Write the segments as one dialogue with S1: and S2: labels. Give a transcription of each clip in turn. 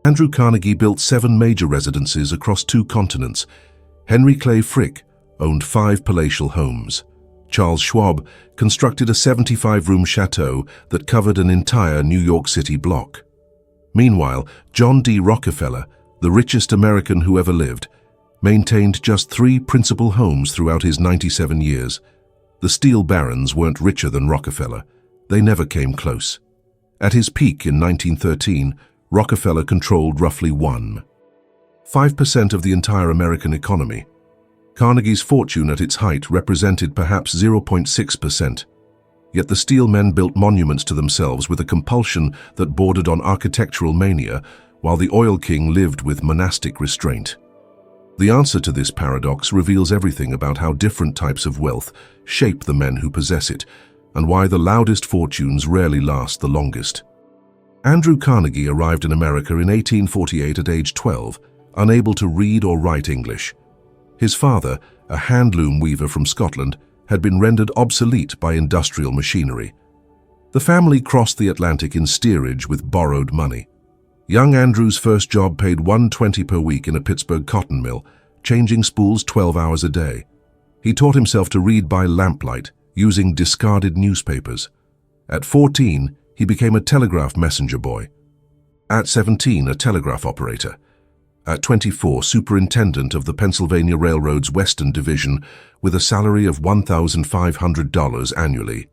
S1: Andrew Carnegie built 7 major residences across 2 continents. Henry Clay Frick owned 5 palatial homes. Charles Schwab constructed a 75-room chateau that covered an entire New York City block. Meanwhile, John D. Rockefeller, the richest American who ever lived, maintained just 3 principal homes throughout his 97 years. The steel barons weren't richer than Rockefeller. They never came close. At his peak in 1913, Rockefeller controlled roughly 1.5% of the entire American economy. Carnegie's fortune at its height represented perhaps 0.6%. Yet the steel men built monuments to themselves with a compulsion that bordered on architectural mania, while the oil king lived with monastic restraint. The answer to this paradox reveals everything about how different types of wealth shape the men who possess it, and why the loudest fortunes rarely last the longest. Andrew Carnegie arrived in America in 1848 at age 12, unable to read or write English. His father, a handloom weaver from Scotland, had been rendered obsolete by industrial machinery. The family crossed the Atlantic in steerage with borrowed money. Young Andrew's first job paid $1.20 per week in a Pittsburgh cotton mill, changing spools 12 hours a day. He taught himself to read by lamplight, using discarded newspapers. At 14, he became a telegraph messenger boy. At 17, a telegraph operator. At 24, superintendent of the Pennsylvania Railroad's Western Division with a salary of $1,500 annually.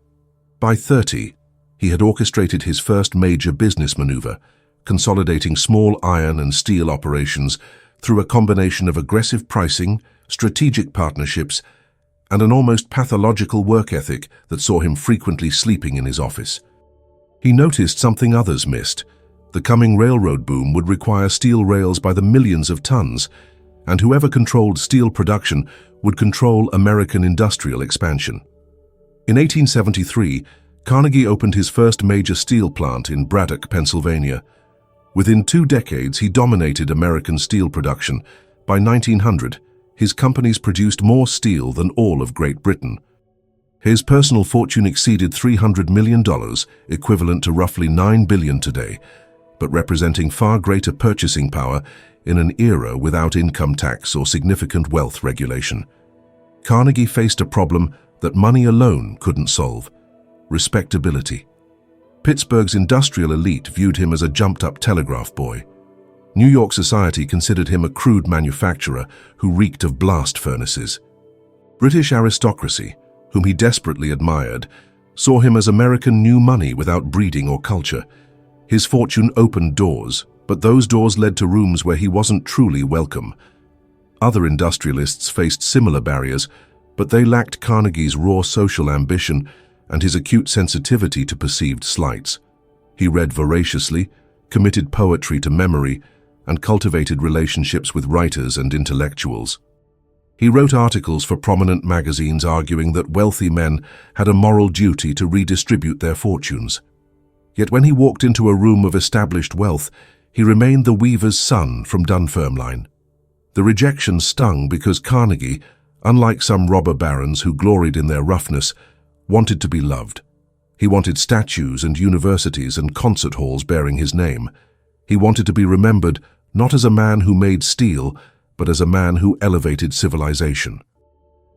S1: By 30, he had orchestrated his first major business maneuver, consolidating small iron and steel operations through a combination of aggressive pricing, strategic partnerships, and an almost pathological work ethic that saw him frequently sleeping in his office. He noticed something others missed. The coming railroad boom would require steel rails by the millions of tons, and whoever controlled steel production would control American industrial expansion. In 1873, Carnegie opened his first major steel plant in Braddock, Pennsylvania. Within 2 decades, he dominated American steel production. By 1900, his companies produced more steel than all of Great Britain. His personal fortune exceeded $300 million, equivalent to roughly $9 billion today, but representing far greater purchasing power in an era without income tax or significant wealth regulation. Carnegie faced a problem that money alone couldn't solve: respectability. Pittsburgh's industrial elite viewed him as a jumped-up telegraph boy. New York society considered him a crude manufacturer who reeked of blast furnaces. British aristocracy, whom he desperately admired, saw him as American new money without breeding or culture. His fortune opened doors, but those doors led to rooms where he wasn't truly welcome. Other industrialists faced similar barriers, but they lacked Carnegie's raw social ambition and his acute sensitivity to perceived slights. He read voraciously, committed poetry to memory, and cultivated relationships with writers and intellectuals. He wrote articles for prominent magazines arguing that wealthy men had a moral duty to redistribute their fortunes. Yet when he walked into a room of established wealth, he remained the weaver's son from Dunfermline. The rejection stung because Carnegie, unlike some robber barons who gloried in their roughness, wanted to be loved. He wanted statues and universities and concert halls bearing his name. He wanted to be remembered not as a man who made steel, but as a man who elevated civilization.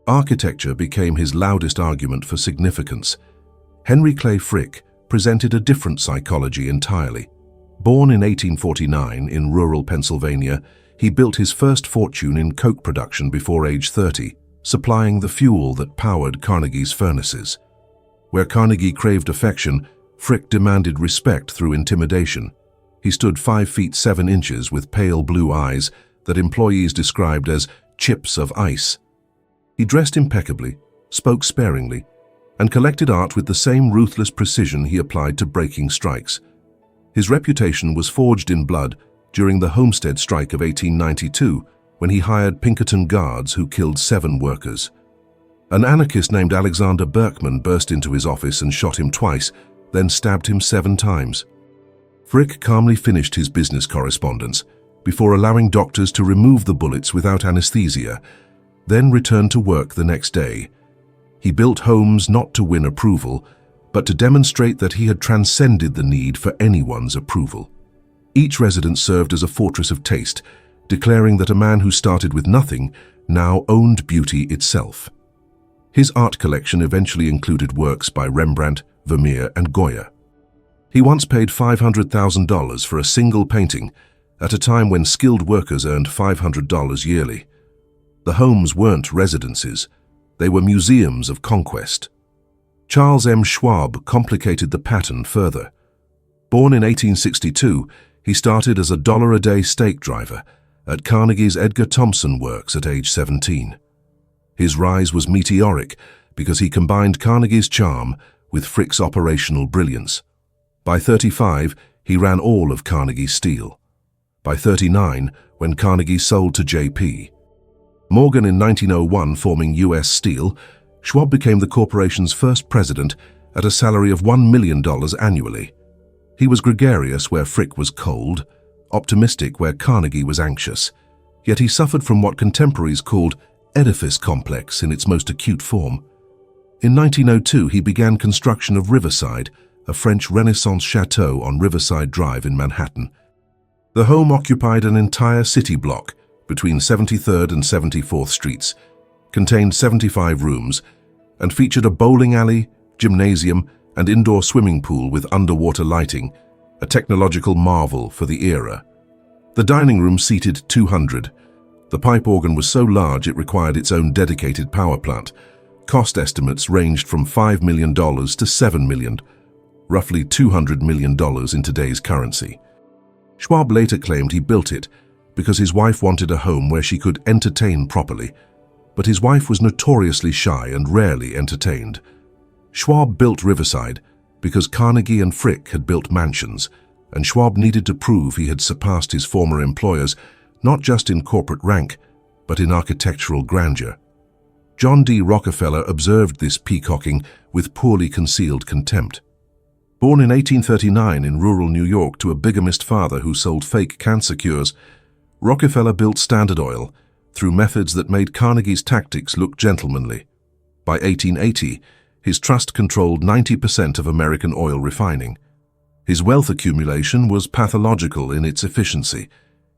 S1: Architecture became his loudest argument for significance. Henry Clay Frick presented a different psychology entirely. Born in 1849 in rural Pennsylvania, he built his first fortune in coke production before age 30, supplying the fuel that powered Carnegie's furnaces. Where Carnegie craved affection, Frick demanded respect through intimidation. He stood 5 feet 7 inches with pale blue eyes that employees described as chips of ice. He dressed impeccably, spoke sparingly, and collected art with the same ruthless precision he applied to breaking strikes. His reputation was forged in blood during the Homestead Strike of 1892, when he hired Pinkerton guards who killed 7 workers. An anarchist named Alexander Berkman burst into his office and shot him twice, then stabbed him 7 times. Frick calmly finished his business correspondence before allowing doctors to remove the bullets without anesthesia, then returned to work the next day. He built homes not to win approval, but to demonstrate that he had transcended the need for anyone's approval. Each residence served as a fortress of taste, declaring that a man who started with nothing now owned beauty itself. His art collection eventually included works by Rembrandt, Vermeer, and Goya. He once paid $500,000 for a single painting, at a time when skilled workers earned $500 yearly. The homes weren't residences, they were museums of conquest. Charles M. Schwab complicated the pattern further. Born in 1862, he started as a $1-a-day stake driver at Carnegie's Edgar Thomson Works at age 17. His rise was meteoric because he combined Carnegie's charm with Frick's operational brilliance. By 35, he ran all of Carnegie Steel. By 39, when Carnegie sold to J.P. Morgan in 1901 forming U.S. Steel, Schwab became the corporation's first president at a salary of $1 million annually. He was gregarious where Frick was cold, optimistic where Carnegie was anxious, yet he suffered from what contemporaries called edifice complex in its most acute form. In 1902, he began construction of Riverside, a French Renaissance chateau on Riverside Drive in Manhattan. The home occupied an entire city block between 73rd and 74th Streets, contained 75 rooms, and featured a bowling alley, gymnasium, and indoor swimming pool with underwater lighting, a technological marvel for the era. The dining room seated 200. The pipe organ was so large it required its own dedicated power plant. Cost estimates ranged from $5 million to $7 million, roughly $200 million in today's currency. Schwab later claimed he built it because his wife wanted a home where she could entertain properly, but his wife was notoriously shy and rarely entertained. Schwab built Riverside because Carnegie and Frick had built mansions, and Schwab needed to prove he had surpassed his former employers not just in corporate rank, but in architectural grandeur. John D. Rockefeller observed this peacocking with poorly concealed contempt. Born in 1839 in rural New York to a bigamist father who sold fake cancer cures, Rockefeller built Standard Oil through methods that made Carnegie's tactics look gentlemanly. By 1880, his trust controlled 90% of American oil refining. His wealth accumulation was pathological in its efficiency.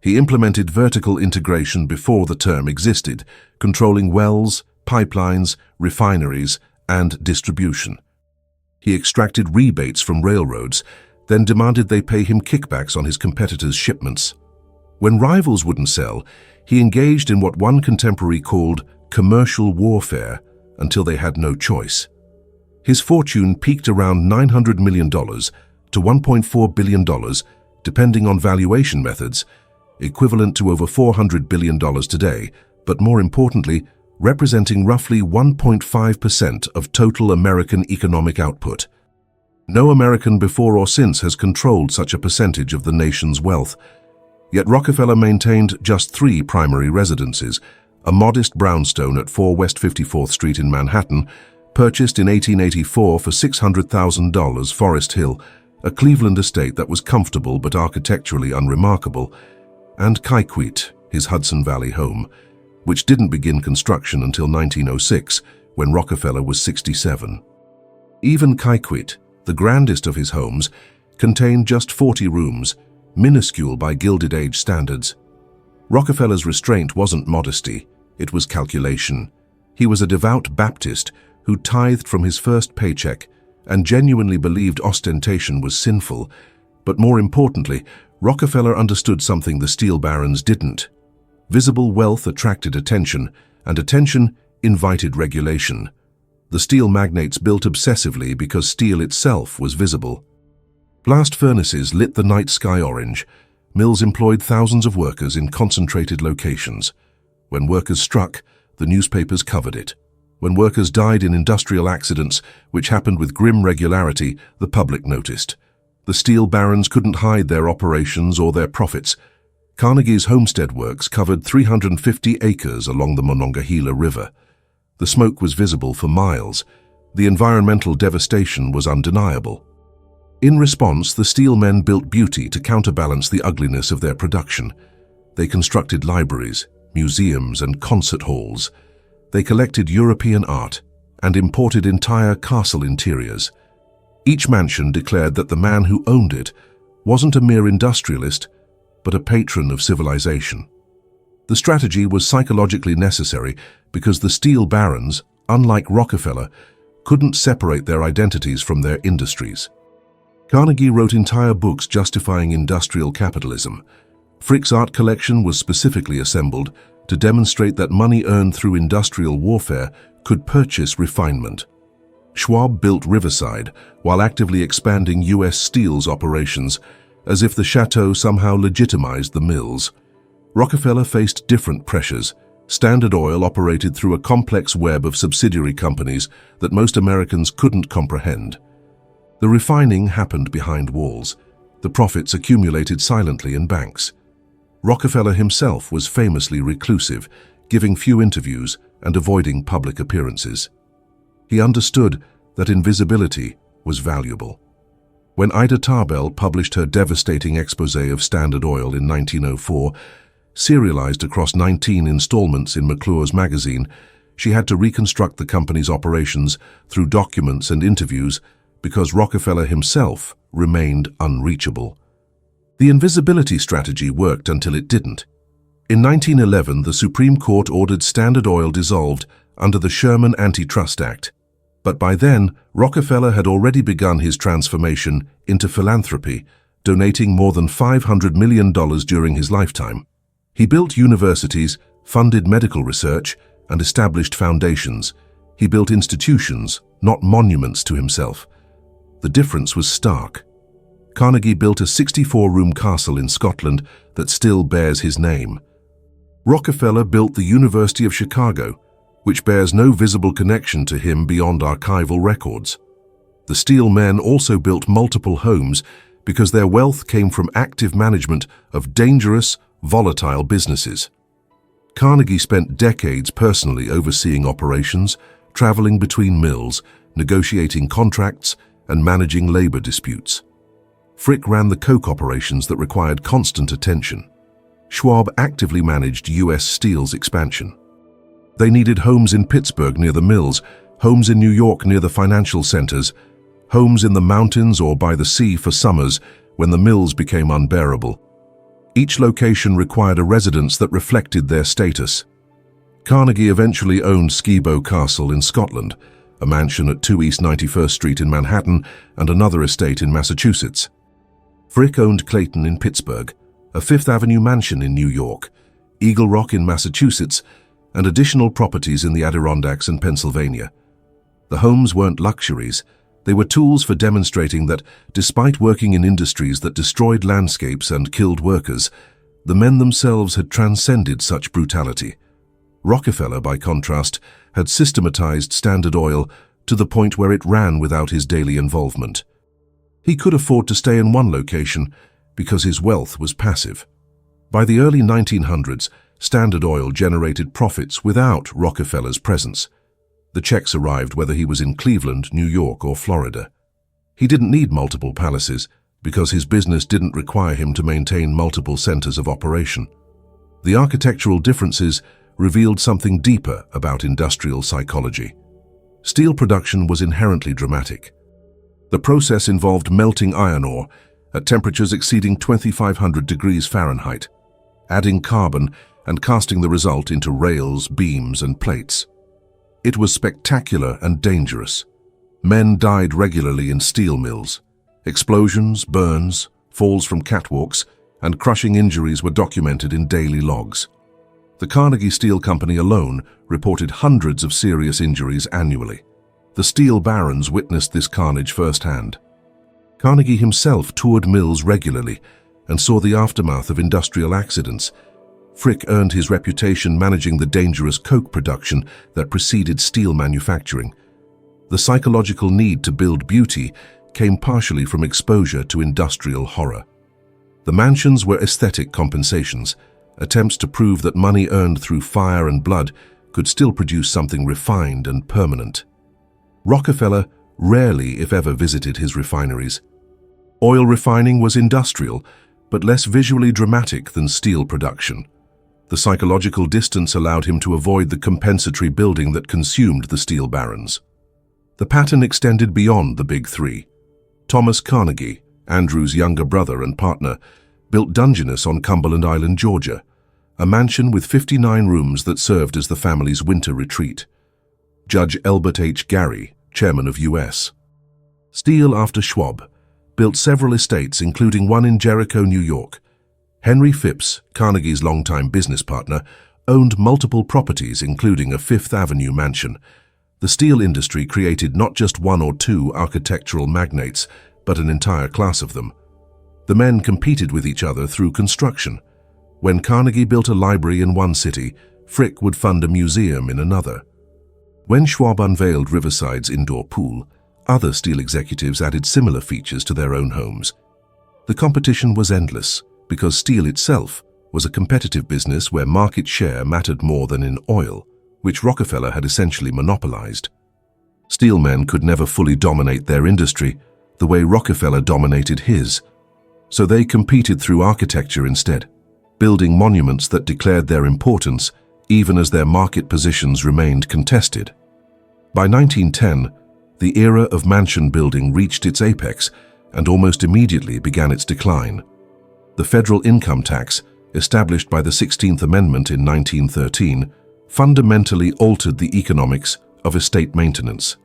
S1: He implemented vertical integration before the term existed, controlling wells, pipelines, refineries, and distribution. He extracted rebates from railroads, then demanded they pay him kickbacks on his competitors' shipments. When rivals wouldn't sell, he engaged in what one contemporary called commercial warfare until they had no choice. His fortune peaked around $900 million to $1.4 billion, depending on valuation methods, equivalent to over $400 billion today, but more importantly, representing roughly 1.5% of total American economic output. No American before or since has controlled such a percentage of the nation's wealth. Yet Rockefeller maintained just 3 primary residences: a modest brownstone at 4 West 54th Street in Manhattan, purchased in 1884 for $600,000 Forest Hill, a Cleveland estate that was comfortable but architecturally unremarkable, and Kykwit, his Hudson Valley home, which didn't begin construction until 1906, when Rockefeller was 67. Even Kykwit, the grandest of his homes, contained just 40 rooms, minuscule by Gilded Age standards. Rockefeller's restraint wasn't modesty, it was calculation. He was a devout Baptist who tithed from his first paycheck and genuinely believed ostentation was sinful, but more importantly, Rockefeller understood something the steel barons didn't. Visible wealth attracted attention, and attention invited regulation. The steel magnates built obsessively because steel itself was visible. Blast furnaces lit the night sky orange. Mills employed thousands of workers in concentrated locations. When workers struck, the newspapers covered it. When workers died in industrial accidents, which happened with grim regularity, the public noticed. The steel barons couldn't hide their operations or their profits. Carnegie's Homestead Works covered 350 acres along the Monongahela River. The smoke was visible for miles. The environmental devastation was undeniable. In response, the steel men built beauty to counterbalance the ugliness of their production. They constructed libraries, museums, and concert halls. They collected European art and imported entire castle interiors. Each mansion declared that the man who owned it wasn't a mere industrialist, but a patron of civilization. The strategy was psychologically necessary because the steel barons, unlike Rockefeller, couldn't separate their identities from their industries. Carnegie wrote entire books justifying industrial capitalism. Frick's art collection was specifically assembled to demonstrate that money earned through industrial warfare could purchase refinement. Schwab built Riverside while actively expanding U.S. Steel's operations, as if the chateau somehow legitimized the mills. Rockefeller faced different pressures. Standard Oil operated through a complex web of subsidiary companies that most Americans couldn't comprehend. The refining happened behind walls. The profits accumulated silently in banks. Rockefeller himself was famously reclusive, giving few interviews and avoiding public appearances. He understood that invisibility was valuable. When Ida Tarbell published her devastating exposé of Standard Oil in 1904, serialized across 19 installments in McClure's magazine, she had to reconstruct the company's operations through documents and interviews because Rockefeller himself remained unreachable. The invisibility strategy worked until it didn't. In 1911, the Supreme Court ordered Standard Oil dissolved under the Sherman Antitrust Act. But by then, Rockefeller had already begun his transformation into philanthropy, donating more than $500 million during his lifetime. He built universities, funded medical research, and established foundations. He built institutions, not monuments to himself. The difference was stark. Carnegie built a 64-room castle in Scotland that still bears his name. Rockefeller built the University of Chicago, which bears no visible connection to him beyond archival records. The Steel men also built multiple homes because their wealth came from active management of dangerous, volatile businesses. Carnegie spent decades personally overseeing operations, traveling between mills, negotiating contracts, and managing labor disputes. Frick ran the coke operations that required constant attention. Schwab actively managed U.S. Steel's expansion. They needed homes in Pittsburgh near the mills, homes in New York near the financial centers, homes in the mountains or by the sea for summers when the mills became unbearable. Each location required a residence that reflected their status. Carnegie eventually owned Skibo Castle in Scotland, a mansion at 2 East 91st Street in Manhattan and another estate in Massachusetts. Frick owned Clayton in Pittsburgh, a Fifth Avenue mansion in New York, Eagle Rock in Massachusetts, and additional properties in the Adirondacks and Pennsylvania. The homes weren't luxuries. They were tools for demonstrating that, despite working in industries that destroyed landscapes and killed workers, the men themselves had transcended such brutality. Rockefeller, by contrast, had systematized Standard Oil to the point where it ran without his daily involvement. He could afford to stay in one location because his wealth was passive. By the early 1900s, Standard Oil generated profits without Rockefeller's presence. The checks arrived whether he was in Cleveland, New York, or Florida. He didn't need multiple palaces because his business didn't require him to maintain multiple centers of operation. The architectural differences revealed something deeper about industrial psychology. Steel production was inherently dramatic. The process involved melting iron ore at temperatures exceeding 2,500 degrees Fahrenheit, adding carbon and casting the result into rails, beams, and plates. It was spectacular and dangerous. Men died regularly in steel mills. Explosions, burns, falls from catwalks, and crushing injuries were documented in daily logs. The Carnegie Steel Company alone reported hundreds of serious injuries annually. The steel barons witnessed this carnage firsthand. Carnegie himself toured mills regularly and saw the aftermath of industrial accidents. Frick earned his reputation managing the dangerous coke production that preceded steel manufacturing. The psychological need to build beauty came partially from exposure to industrial horror. The mansions were aesthetic compensations, attempts to prove that money earned through fire and blood could still produce something refined and permanent. Rockefeller rarely, if ever, visited his refineries. Oil refining was industrial, but less visually dramatic than steel production. The psychological distance allowed him to avoid the compensatory building that consumed the steel barons. The pattern extended beyond the big three. Thomas Carnegie, Andrew's younger brother and partner, built Dungeness on Cumberland Island, Georgia, a mansion with 59 rooms that served as the family's winter retreat. Judge Elbert H. Gary, chairman of U.S. Steel after Schwab, built several estates, including one in Jericho, New York. Henry Phipps, Carnegie's longtime business partner, owned multiple properties, including a Fifth Avenue mansion. The steel industry created not just one or two architectural magnates, but an entire class of them. The men competed with each other through construction. When Carnegie built a library in one city, Frick would fund a museum in another. When Schwab unveiled Riverside's indoor pool, other steel executives added similar features to their own homes. The competition was endless, because steel itself was a competitive business where market share mattered more than in oil, which Rockefeller had essentially monopolized. Steelmen could never fully dominate their industry the way Rockefeller dominated his, so they competed through architecture instead, building monuments that declared their importance even as their market positions remained contested. By 1910, the era of mansion building reached its apex and almost immediately began its decline. The federal income tax, established by the 16th Amendment in 1913, fundamentally altered the economics of estate maintenance.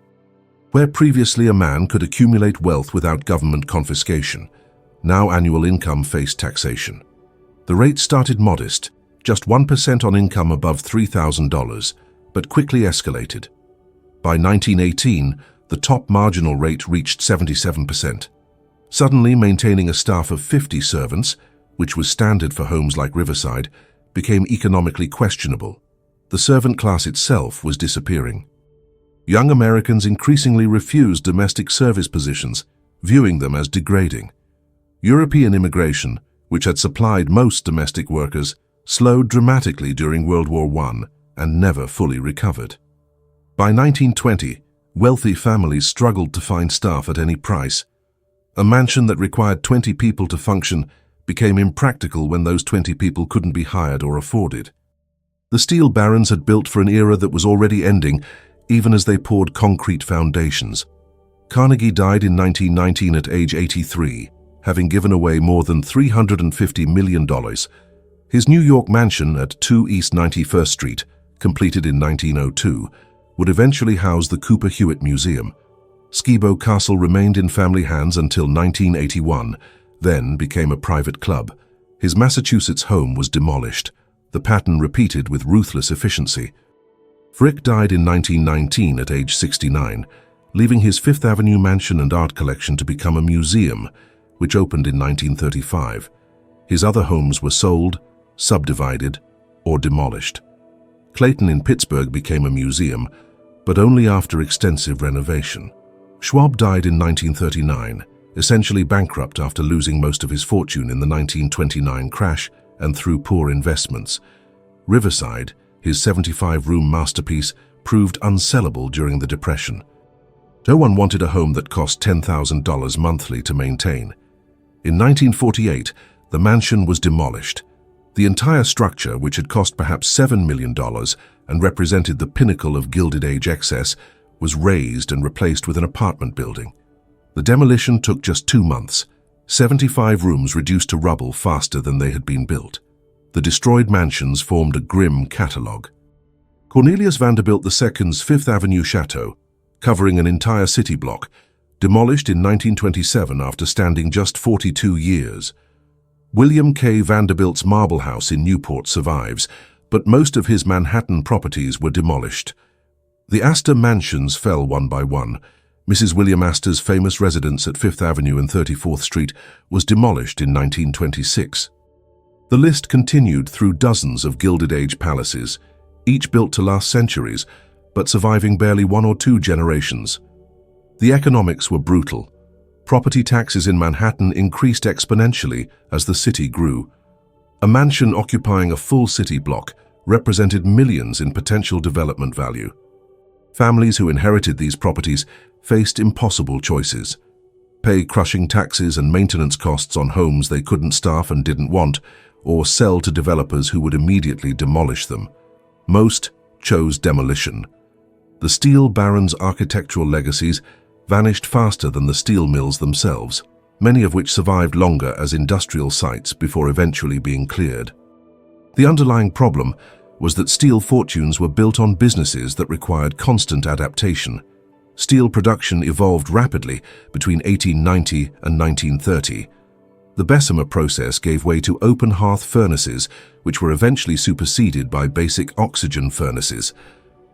S1: Where previously a man could accumulate wealth without government confiscation, now annual income faced taxation. The rate started modest, just 1% on income above $3,000, but quickly escalated. By 1918, the top marginal rate reached 77%. Suddenly, maintaining a staff of 50 servants, which was standard for homes like Riverside, became economically questionable. The servant class itself was disappearing. Young Americans increasingly refused domestic service positions, viewing them as degrading. European immigration, which had supplied most domestic workers, slowed dramatically during World War I and never fully recovered. By 1920, wealthy families struggled to find staff at any price. A mansion that required 20 people to function became impractical when those 20 people couldn't be hired or afforded. The steel barons had built for an era that was already ending, even as they poured concrete foundations. Carnegie died in 1919 at age 83, having given away more than $350 million. His New York mansion at 2 East 91st Street, completed in 1902, would eventually house the Cooper Hewitt Museum. Skibo Castle remained in family hands until 1981, then became a private club. His Massachusetts home was demolished, the pattern repeated with ruthless efficiency. Frick died in 1919 at age 69, leaving his Fifth Avenue mansion and art collection to become a museum, which opened in 1935. His other homes were sold, subdivided, or demolished. Clayton in Pittsburgh became a museum, but only after extensive renovation. Schwab died in 1939, essentially bankrupt after losing most of his fortune in the 1929 crash and through poor investments. Riverside, his 75-room masterpiece, proved unsellable during the Depression. No one wanted a home that cost $10,000 monthly to maintain. In 1948, the mansion was demolished. The entire structure, which had cost perhaps $7 million and represented the pinnacle of Gilded Age excess, was razed and replaced with an apartment building. The demolition took just 2 months, 75 rooms reduced to rubble faster than they had been built. The destroyed mansions formed a grim catalogue. Cornelius Vanderbilt II's Fifth Avenue Chateau, covering an entire city block, demolished in 1927 after standing just 42 years. William K. Vanderbilt's Marble House in Newport survives, but most of his Manhattan properties were demolished. The Astor mansions fell one by one. Mrs. William Astor's famous residence at Fifth Avenue and 34th Street was demolished in 1926. The list continued through dozens of Gilded Age palaces, each built to last centuries, but surviving barely 1 or 2 generations. The economics were brutal. Property taxes in Manhattan increased exponentially as the city grew. A mansion occupying a full city block represented millions in potential development value. Families who inherited these properties faced impossible choices: pay crushing taxes and maintenance costs on homes they couldn't staff and didn't want, or sell to developers who would immediately demolish them. Most chose demolition. The steel barons' architectural legacies vanished faster than the steel mills themselves. many of which survived longer as industrial sites before eventually being cleared. The underlying problem was that steel fortunes were built on businesses that required constant adaptation. Steel production evolved rapidly between 1890 and 1930. The Bessemer process gave way to open hearth furnaces, which were eventually superseded by basic oxygen furnaces.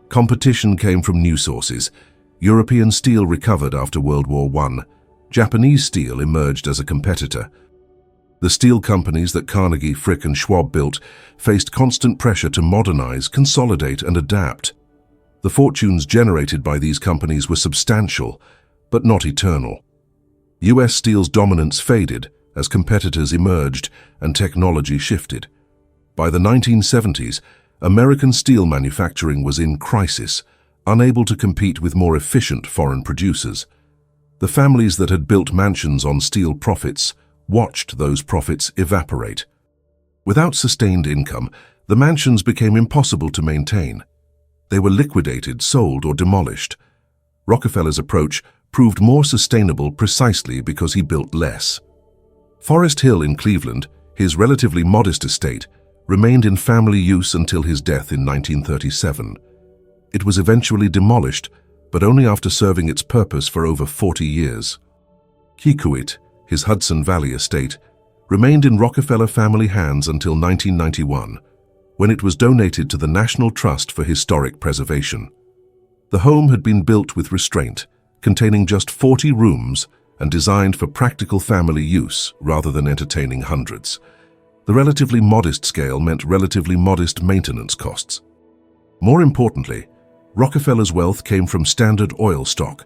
S1: Competition came from new sources. European steel recovered after World War I. Japanese steel emerged as a competitor. The steel companies that Carnegie, Frick, and Schwab built faced constant pressure to modernize, consolidate, and adapt. The fortunes generated by these companies were substantial, but not eternal. U.S. steel's dominance faded as competitors emerged and technology shifted. By the 1970s, American steel manufacturing was in crisis, unable to compete with more efficient foreign producers. The families that had built mansions on steel profits watched those profits evaporate. Without sustained income, the mansions became impossible to maintain. They were liquidated, sold, or demolished. Rockefeller's approach proved more sustainable precisely because he built less. Forest Hill in Cleveland, his relatively modest estate, remained in family use until his death in 1937. It was eventually demolished, but only after serving its purpose for over 40 years. Kikuit, his Hudson Valley estate, remained in Rockefeller family hands until 1991, when it was donated to the National Trust for Historic Preservation. The home had been built with restraint, containing just 40 rooms and designed for practical family use rather than entertaining hundreds. The relatively modest scale meant relatively modest maintenance costs. More importantly, Rockefeller's wealth came from Standard Oil stock,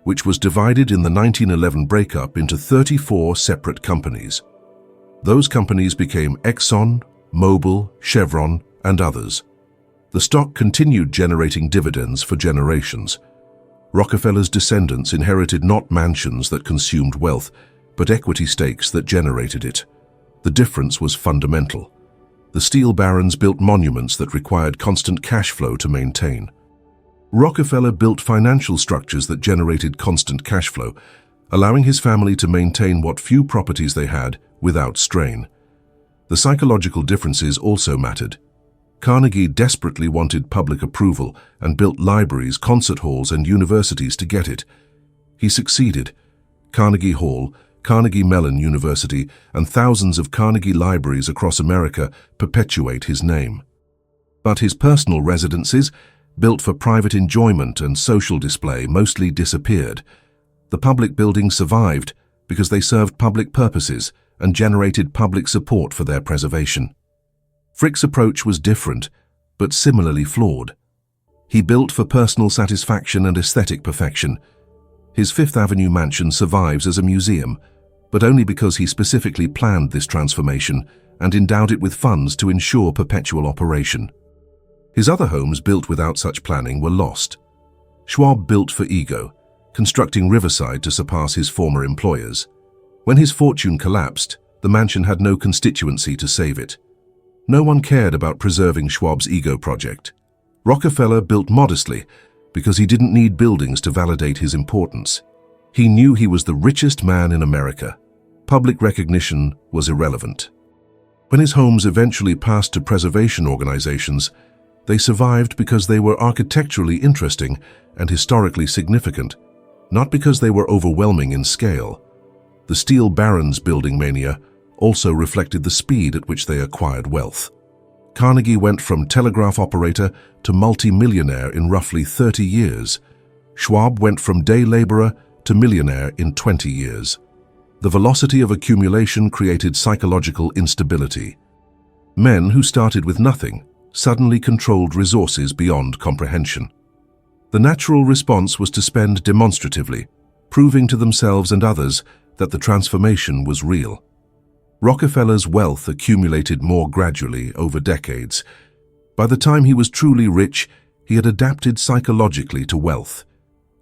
S1: which was divided in the 1911 breakup into 34 separate companies. Those companies became Exxon, Mobil, Chevron, and others. The stock continued generating dividends for generations. Rockefeller's descendants inherited not mansions that consumed wealth, but equity stakes that generated it. The difference was fundamental. The steel barons built monuments that required constant cash flow to maintain. Rockefeller built financial structures that generated constant cash flow, allowing his family to maintain what few properties they had without strain. The psychological differences also mattered. Carnegie desperately wanted public approval and built libraries, concert halls, and universities to get it. He succeeded. Carnegie Hall, Carnegie Mellon University, and thousands of Carnegie libraries across America perpetuate his name. But his personal residences, built for private enjoyment and social display, mostly disappeared. The public buildings survived because they served public purposes and generated public support for their preservation. Frick's approach was different, but similarly flawed. He built for personal satisfaction and aesthetic perfection. His Fifth Avenue mansion survives as a museum, but only because he specifically planned this transformation and endowed it with funds to ensure perpetual operation. His other homes built without such planning were lost. Schwab built for ego, constructing Riverside to surpass his former employers. When his fortune collapsed, the mansion had no constituency to save it. No one cared about preserving Schwab's ego project. Rockefeller built modestly because he didn't need buildings to validate his importance. He knew he was the richest man in America. Public recognition was irrelevant. When his homes eventually passed to preservation organizations, they survived because they were architecturally interesting and historically significant, not because they were overwhelming in scale. The steel barons' building mania also reflected the speed at which they acquired wealth. Carnegie went from telegraph operator to multi-millionaire in roughly 30 years. Schwab went from day laborer to millionaire in 20 years. The velocity of accumulation created psychological instability. Men who started with nothing suddenly controlled resources beyond comprehension. The natural response was to spend demonstratively, proving to themselves and others that the transformation was real. Rockefeller's wealth accumulated more gradually over decades. By the time he was truly rich, he had adapted psychologically to wealth.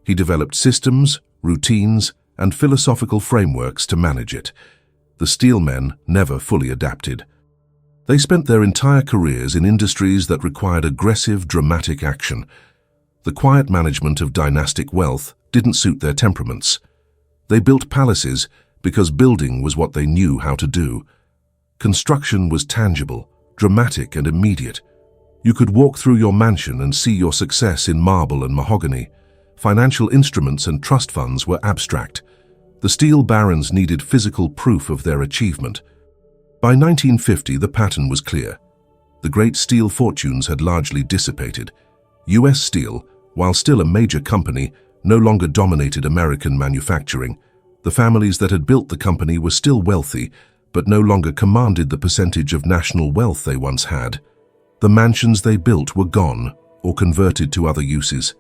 S1: He developed systems, routines, and philosophical frameworks to manage it. The steelmen never fully adapted. They spent their entire careers in industries that required aggressive, dramatic action. The quiet management of dynastic wealth didn't suit their temperaments. They built palaces, because building was what they knew how to do. Construction was tangible, dramatic and immediate. You could walk through your mansion and see your success in marble and mahogany. Financial instruments and trust funds were abstract. The steel barons needed physical proof of their achievement. By 1950, the pattern was clear. The great steel fortunes had largely dissipated. U.S. Steel, while still a major company, no longer dominated American manufacturing. The families that had built the company were still wealthy, but no longer commanded the percentage of national wealth they once had. The mansions they built were gone or converted to other uses.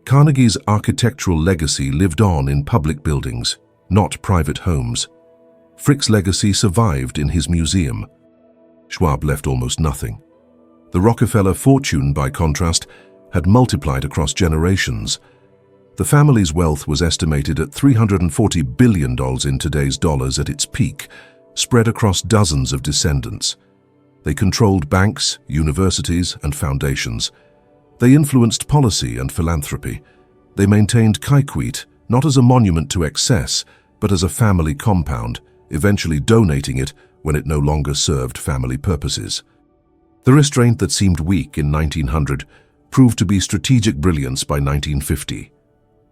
S1: Carnegie's architectural legacy lived on in public buildings, not private homes. Frick's legacy survived in his museum. Schwab left almost nothing. The Rockefeller fortune, by contrast, had multiplied across generations. The family's wealth was estimated at $340 billion in today's dollars at its peak, spread across dozens of descendants. They controlled banks, universities, and foundations. They influenced policy and philanthropy. They maintained Kaikwit not as a monument to excess, but as a family compound, eventually donating it when it no longer served family purposes. The restraint that seemed weak in 1900 proved to be strategic brilliance by 1950.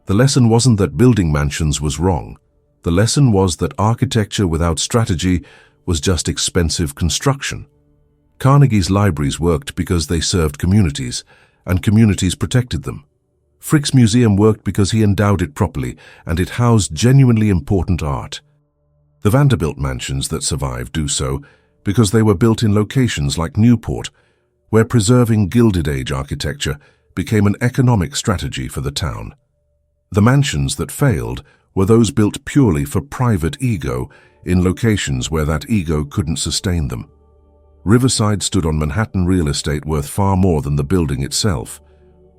S1: The lesson wasn't that building mansions was wrong. The lesson was that architecture without strategy was just expensive construction. Carnegie's libraries worked because they served communities, and communities protected them. Frick's museum worked because he endowed it properly, and it housed genuinely important art. The Vanderbilt mansions that survive do so because they were built in locations like Newport, where preserving Gilded Age architecture became an economic strategy for the town. The mansions that failed were those built purely for private ego in locations where that ego couldn't sustain them. Riverside stood on Manhattan real estate worth far more than the building itself.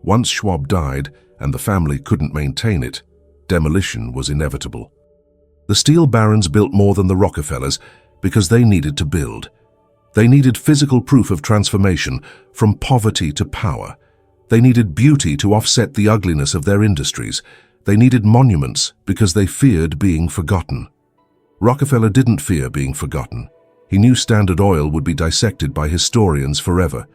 S1: Once Schwab died and the family couldn't maintain it, demolition was inevitable. The steel barons built more than the Rockefellers because they needed to build. They needed physical proof of transformation from poverty to power. They needed beauty to offset the ugliness of their industries. They needed monuments because they feared being forgotten. Rockefeller didn't fear being forgotten. He knew Standard Oil would be dissected by historians forever.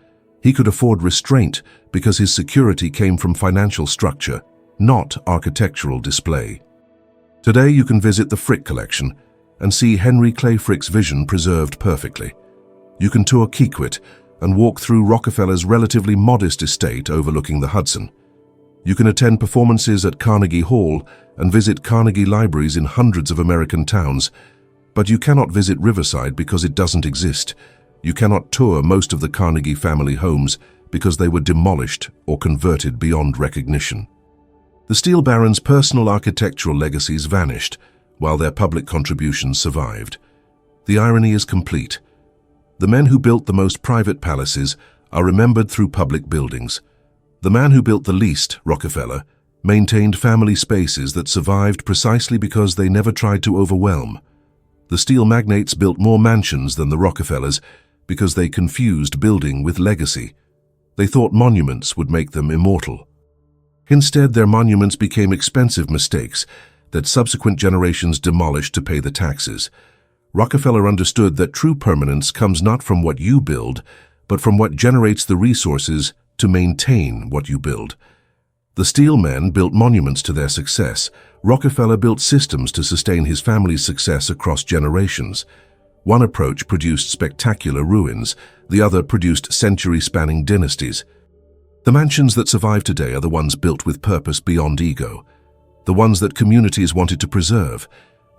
S1: He could afford restraint because his security came from financial structure, not architectural display. Today you can visit the Frick collection and see Henry Clay Frick's vision preserved perfectly. You can tour Kaikwit and walk through Rockefeller's relatively modest estate overlooking the Hudson. You can attend performances at Carnegie Hall and visit Carnegie libraries in hundreds of American towns, but you cannot visit Riverside because it doesn't exist. You cannot tour most of the Carnegie family homes because they were demolished or converted beyond recognition. The steel barons' personal architectural legacies vanished, while their public contributions survived. The irony is complete. The men who built the most private palaces are remembered through public buildings. The man who built the least, Rockefeller, maintained family spaces that survived precisely because they never tried to overwhelm. The steel magnates built more mansions than the Rockefellers because they confused building with legacy. They thought monuments would make them immortal. Instead, their monuments became expensive mistakes that subsequent generations demolished to pay the taxes. Rockefeller understood that true permanence comes not from what you build, but from what generates the resources to maintain what you build. The steel men built monuments to their success. Rockefeller built systems to sustain his family's success across generations. One approach produced spectacular ruins, the other produced century-spanning dynasties. The mansions that survive today are the ones built with purpose beyond ego, the ones that communities wanted to preserve,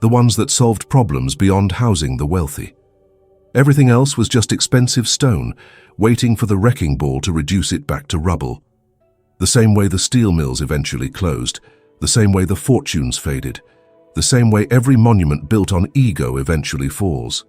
S1: the ones that solved problems beyond housing the wealthy. Everything else was just expensive stone, waiting for the wrecking ball to reduce it back to rubble. The same way the steel mills eventually closed, the same way the fortunes faded, the same way every monument built on ego eventually falls.